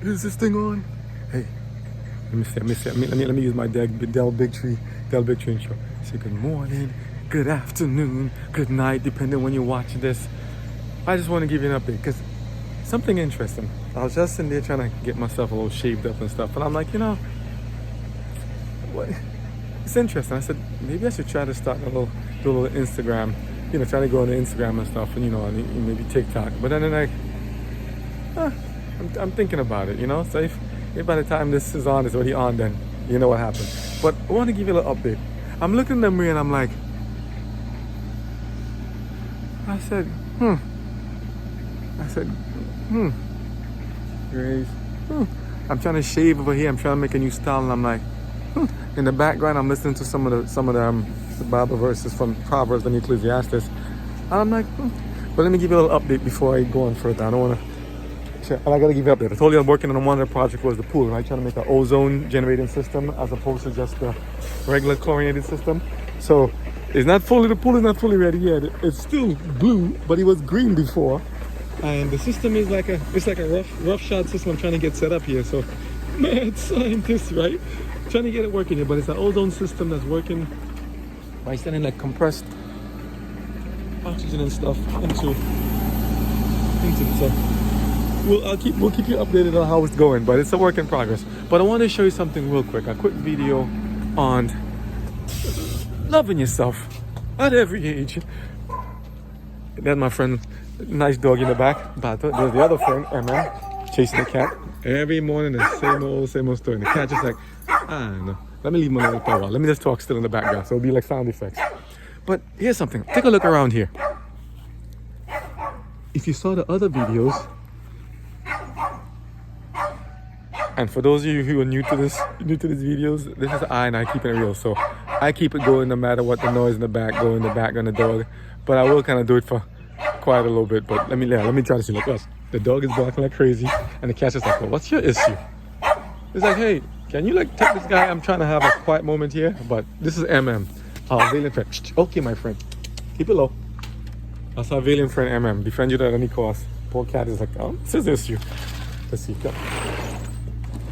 Is this thing on? Hey, let me see. Let me use my Del Bigtree intro. Say good morning, good afternoon, good night, depending when you're watching this. I just want to give you an update because something interesting. I was just in there trying to get myself a little shaved up and stuff, and I'm like, what? It's interesting. I said maybe I should try to start do a little Instagram, try to go on the Instagram and stuff, and maybe TikTok. But then I'm thinking about it, So if by the time this is on, it's already on, then you know what happened. But I want to give you a little update. I'm looking in the mirror and I'm like, I said, Grace, I'm trying to shave over here. I'm trying to make a new style, and I'm like, in the background, I'm listening to some of the Bible verses from Proverbs and Ecclesiastes, and I'm like, But let me give you a little update before I go on further. I don't want to. And I gotta give you an update. I told you I'm working on one of the projects was the pool, right? Trying to make an ozone generating system as opposed to just a regular chlorinated system. So the pool is not fully ready yet. It's still blue, but it was green before. And the system is like a rough shot system I'm trying to get set up here. So mad scientists, right? Trying to get it working here, but it's an ozone system that's working by sending like compressed oxygen and stuff into so we'll keep you updated on how it's going, but it's a work in progress. But I want to show you something real quick, a quick video on loving yourself at every age. That's my friend, nice dog in the back. But there's the other friend, Emma, chasing the cat. Every morning the same old story. And the cat just like, I don't know. Let me leave him alone for a while. Let me just talk still in the background, so it'll be like sound effects. But here's something. Take a look around here. If you saw the other videos, and for those of you who are new to these videos, this is and I keep it real. So I keep it going no matter what the noise in the back, go in the background, the dog. But I will kind of do it for quite a little bit. But let me try to see. Look, the dog is barking like crazy, and the cat's just like, well, what's your issue? It's like, hey, can you take this guy? I'm trying to have a quiet moment here. But this is our valiant friend. Okay, my friend, keep it low. That's our valiant friend MM. Defend you at any cost. Poor cat is like, oh, what's his issue? Let's see. Come.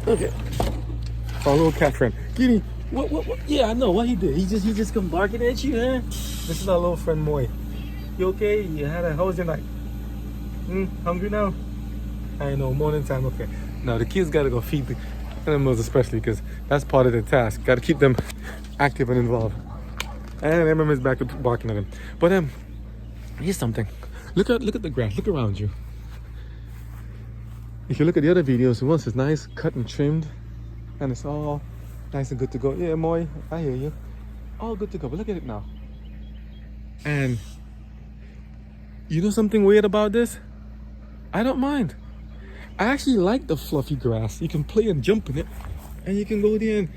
Okay. Our little cat friend. Kitty, what? Yeah, I know what he did. He just come barking at you, huh? This is our little friend Moy. You okay? How was your night? Hungry now? I know, morning time, okay. Now the kids gotta go feed the animals, especially because that's part of the task. Gotta keep them active and involved. And MM is back to barking at him. But here's something. Look at the grass. Look around you. If you look at the other videos, once it's nice, cut and trimmed, and it's all nice and good to go. Yeah, Moy, I hear you. All good to go, but look at it now. And you know something weird about this? I don't mind. I actually like the fluffy grass. You can play and jump in it, and you can go there and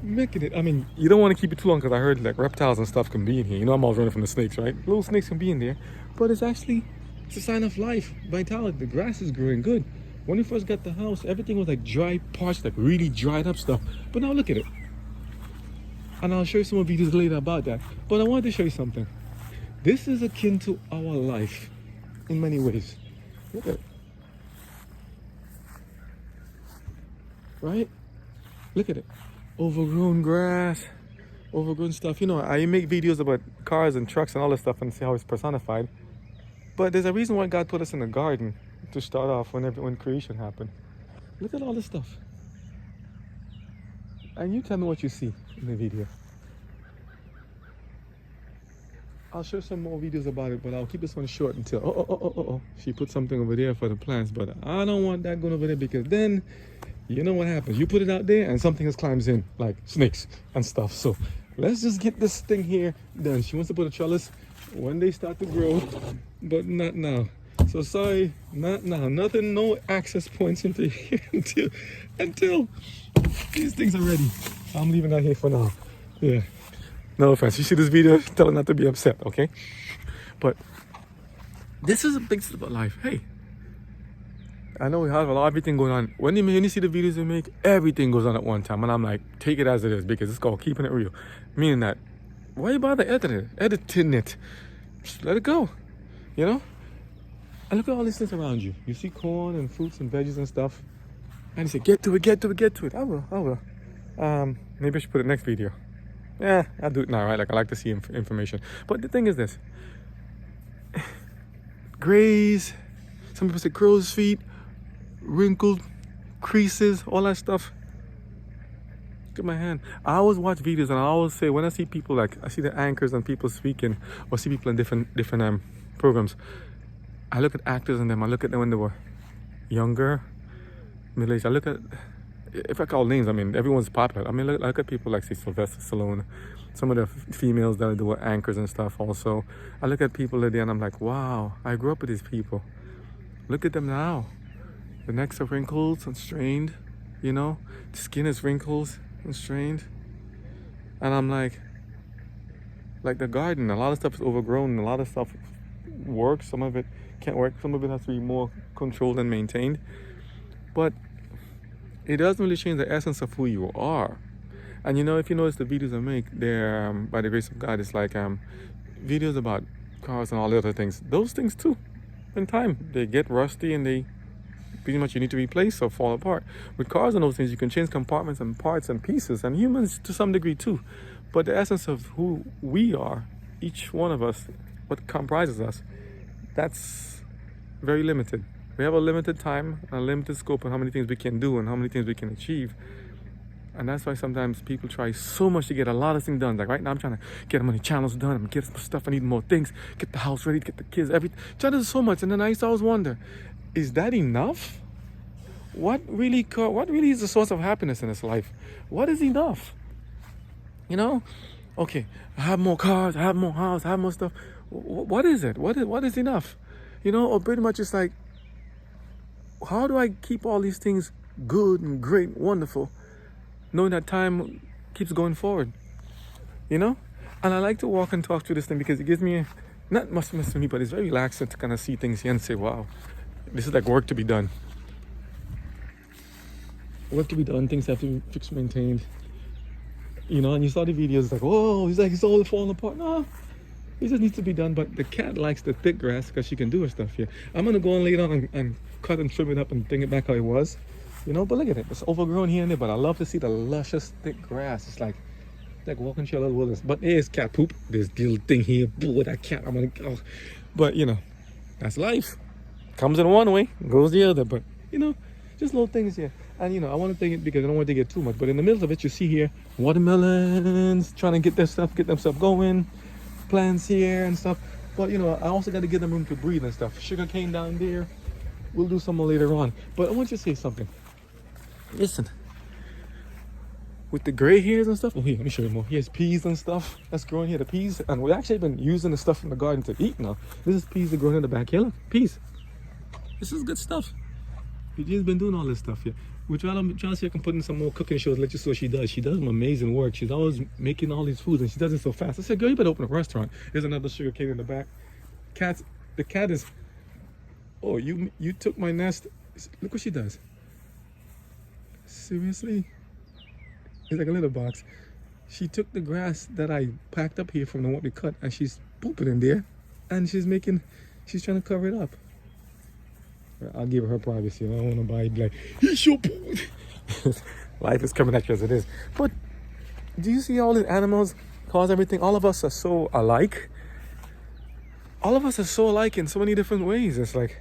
make it. I mean, you don't want to keep it too long because I heard like reptiles and stuff can be in here. I'm always running from the snakes, right? Little snakes can be in there, but it's a sign of life, vitality. The grass is growing good. When we first got the house, everything was like dry, parched, like really dried up stuff. But now look at it. And I'll show you some more videos later about that. But I wanted to show you something. This is akin to our life in many ways. Look at it. Right? Look at it. Overgrown grass, overgrown stuff. I make videos about cars and trucks and all this stuff and see how it's personified. But there's a reason why God put us in the garden to start off when creation happened. Look at all this stuff. And you tell me what you see in the video. I'll show some more videos about it, but I'll keep this one short until oh. She put something over there for the plants, but I don't want that going over there because then you know what happens. You put it out there and something else climbs in, like snakes and stuff. So let's just get this thing here done. She wants to put a trellis when they start to grow, but not now. So sorry, not now. Nothing, no access points into here until these things are ready. I'm leaving that here for now. Yeah. No offense. You see this video, tell her not to be upset, okay? But this is a big step of life. Hey, I know we have everything going on. When you see the videos we make, everything goes on at one time. And I'm like, take it as it is because it's called keeping it real. Meaning that, why you bother editing it? Just let it go, And look at all these things around you. You see corn and fruits and veggies and stuff. And he said, get to it, get to it, get to it. I will. Maybe I should put it next video. Yeah, I'll do it now, right? Like, I like to see information. But the thing is this. Grays, some people say crow's feet, wrinkled, creases, all that stuff. Look at my hand. I always watch videos and I always say, when I see people, like, I see the anchors and people speaking, or see people in different programs, I look at actors and them, I look at them when they were younger, middle-aged. I look at, if I call names, I mean, everyone's popular. I mean, look at people like, say, Sylvester Stallone, some of the females that were anchors and stuff also. I look at people today and I'm like, wow, I grew up with these people. Look at them now. The necks are wrinkled and strained, you know? The skin is wrinkled and strained. And I'm like the garden, a lot of stuff is overgrown, a lot of stuff works, some of it can't work, some of it has to be more controlled and maintained. But it doesn't really change the essence of who you are. And you know, if you notice the videos I make, they're, by the grace of God, it's like videos about cars and all the other things. Those things too, in time, they get rusty and they pretty much you need to replace or fall apart. With cars and those things, you can change compartments and parts and pieces, and humans to some degree too. But the essence of who we are, each one of us, what comprises us, that's very limited. We have a limited time, a limited scope on how many things we can do and how many things we can achieve. And that's why sometimes people try so much to get a lot of things done. Like right now, I'm trying to get how many channels done. I'm getting some stuff. I need more things. Get the house ready. Get the kids. Everything. Trying to do so much. And then I used to always wonder, is that enough? What really is the source of happiness in this life? What is enough? You know? Okay, I have more cars. I have more house. I have more stuff. What is it? What is enough? You know? Or pretty much it's like, how do I keep all these things good and great, wonderful, knowing that time keeps going forward, you know? And I like to walk and talk through this thing because it gives me, not much for me, but it's very relaxing to kind of see things here and say, wow, this is like work to be done. Work to be done, things have to be fixed, maintained, you know? And you saw the videos like, oh, it's all falling apart. No, it just needs to be done. But the cat likes the thick grass because she can do her stuff here. I'm going to go and lay it on and cut and trim it up and bring it back how it was. You know, but look at it. It's overgrown here and there, but I love to see the luscious, thick grass. It's like walking through a little wilderness. But there's cat poop. There's little thing here. Boy, that cat, I'm gonna go. But, you know, that's life. Comes in one way, goes the other. But, you know, just little things here. And, you know, I want to take it because I don't want to get too much. But in the middle of it, you see here, watermelons, trying to get themselves going. Plants here and stuff. But, you know, I also got to give them room to breathe and stuff. Sugar cane down there. We'll do some more later on. But I want you to say something. Listen, with the gray hairs and stuff, oh here, let me show you more. Here's peas and stuff that's growing here, the peas, and we've actually been using the stuff from the garden to eat now. This is peas that grow in the back here. Look, peas. This is good stuff. Eugenia's been doing all this stuff here. We're trying to see if I can put in some more cooking shows, let you see what she does. She does some amazing work. She's always making all these foods and she does it so fast. I said, girl, you better open a restaurant. There's another sugar cane in the back. The cat is, oh, you took my nest. Look what she does. Seriously? It's like a litter box. She took the grass that I packed up here from the one we cut and she's pooping in there and she's trying to cover it up. I'll give her privacy. I don't want nobody to be like, he's your poop. Life is coming at you as it is. But do you see all these animals cause everything? All of us are so alike. All of us are so alike in so many different ways. It's like,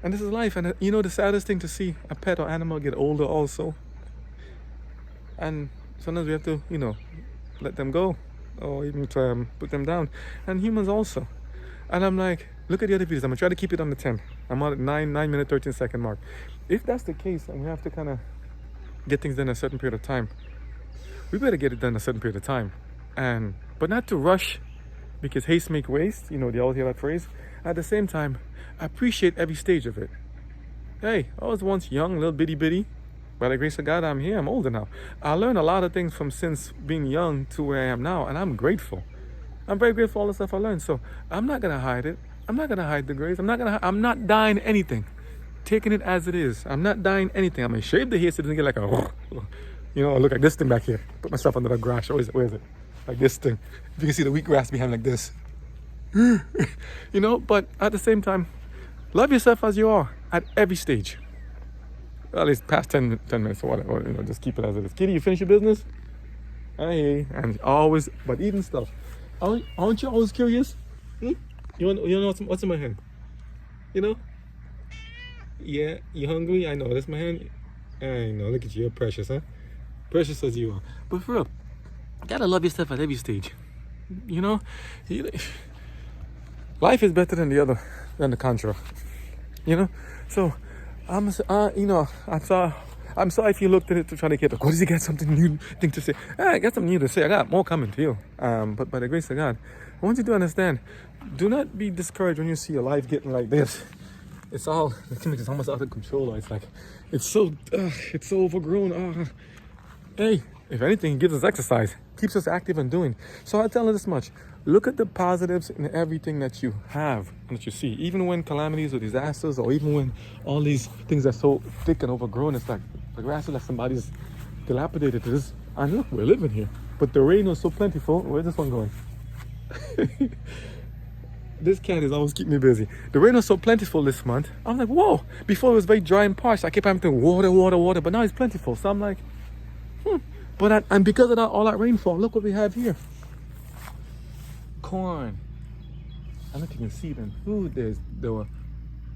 and this is life. And you know, the saddest thing to see a pet or animal get older also. And sometimes we have to, you know, let them go or even to put them down. And humans also. And I'm like, look at the other videos. I'm going to try to keep it under 10. I'm on at 9 minute, 13 second mark. If that's the case, and we have to kind of get things done in a certain period of time, we better get it done in a certain period of time. But not to rush, because haste make waste. You know, they always hear that phrase. At the same time, I appreciate every stage of it. Hey, I was once young, little bitty. By the grace of God, I'm here. I'm older now. I learned a lot of things from since being young to where I am now, and I'm grateful. I'm very grateful for all the stuff I learned. So I'm not gonna hide it. I'm not gonna hide the grace. I'm not dying anything. Taking it as it is. I'm not dying anything. I'm gonna shave the hair so it doesn't get like a, you know, look like this thing back here. Put myself under the grass. Where is it? Like this thing. If you can see the wheatgrass behind like this. You know, but at the same time, love yourself as you are at every stage. Well, it's past 10 minutes or whatever. You know, just keep it as it is. Kitty, you finish your business? Hey, and always, but eating stuff. Aren't you always curious? Hmm? You know what's in my hand? You know? Yeah, you hungry? I know, that's my hand. I know, look at you, you're precious, huh? Precious as you are. But for real, you gotta love yourself at every stage. You know? Life is better than the contra. You know? So, I'm sorry if you looked at it to try to get, what does he got something new thing to say? I got something new to say. I got more coming to you. But by the grace of God, I want you to understand, do not be discouraged when you see your life getting like this. It's almost out of control. It's like, it's so overgrown. Hey, if anything, it gives us exercise, keeps us active and doing. So I tell her this much: look at the positives in everything that you have and that you see. Even when calamities or disasters, or even when all these things are so thick and overgrown, it's like the grass is like somebody's dilapidated to this. And look, we're living here, but the rain was so plentiful. Where's this one going? This cat is always keeping me busy. The rain was so plentiful this month. I'm like, whoa. Before it was very dry and parched. I kept having to water, but now it's plentiful. So I'm like, and because of all that rainfall, look what we have here. Corn. I don't know if you can see them. Ooh, the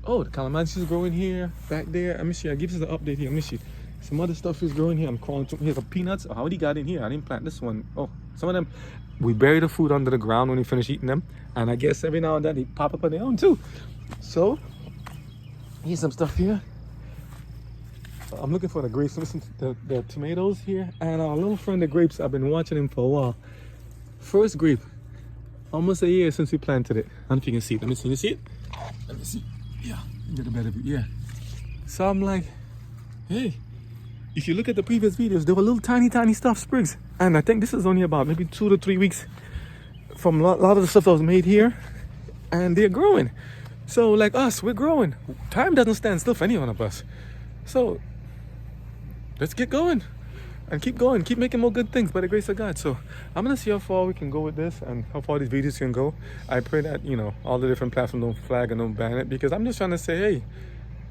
calamansi is growing here, back there. Let me see. I give you the update here. Let me see. Some other stuff is growing here. I'm calling. Here's some peanuts. Oh, how did he got in here? I didn't plant this one. Oh, some of them. We bury the food under the ground when we finish eating them, and I guess every now and then they pop up on their own too. So here's some stuff here. I'm looking for the grapes. Listen to the tomatoes here, and our little friend, the grapes. I've been watching him for a while. First grape, almost a year since we planted it. I don't know if you can see it. Let me see. You see it? Let me see. Yeah, get a better view. Yeah. So I'm like, hey. If you look at the previous videos, there were little tiny stuff sprigs, and I think this is only about maybe 2 to 3 weeks from a lot of the stuff that was made here, and they're growing. So like us, we're growing. Time doesn't stand still for any one of us. So let's get going and keep going, keep making more good things by the grace of God. So I'm gonna see how far we can go with this and how far these videos can go. I pray that all the different platforms don't flag and don't ban it, because I'm just trying to say, hey,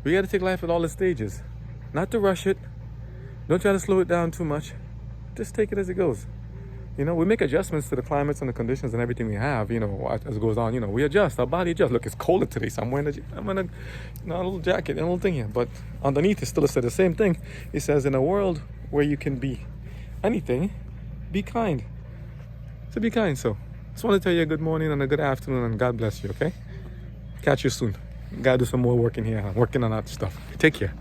we got to take life at all the stages, not to rush it. Don't try to slow it down too much. Just take it as it goes. We make adjustments to the climates and the conditions and everything we have, as it goes on. We adjust, our body adjusts. Look, it's colder today, so I'm wearing a little jacket and a little thing here. But underneath, it still says the same thing. It says, in a world where you can be anything, be kind. So be kind. So just want to tell you a good morning and a good afternoon, and God bless you, okay? Catch you soon. Gotta do some more work in here. I'm working on that stuff. Take care.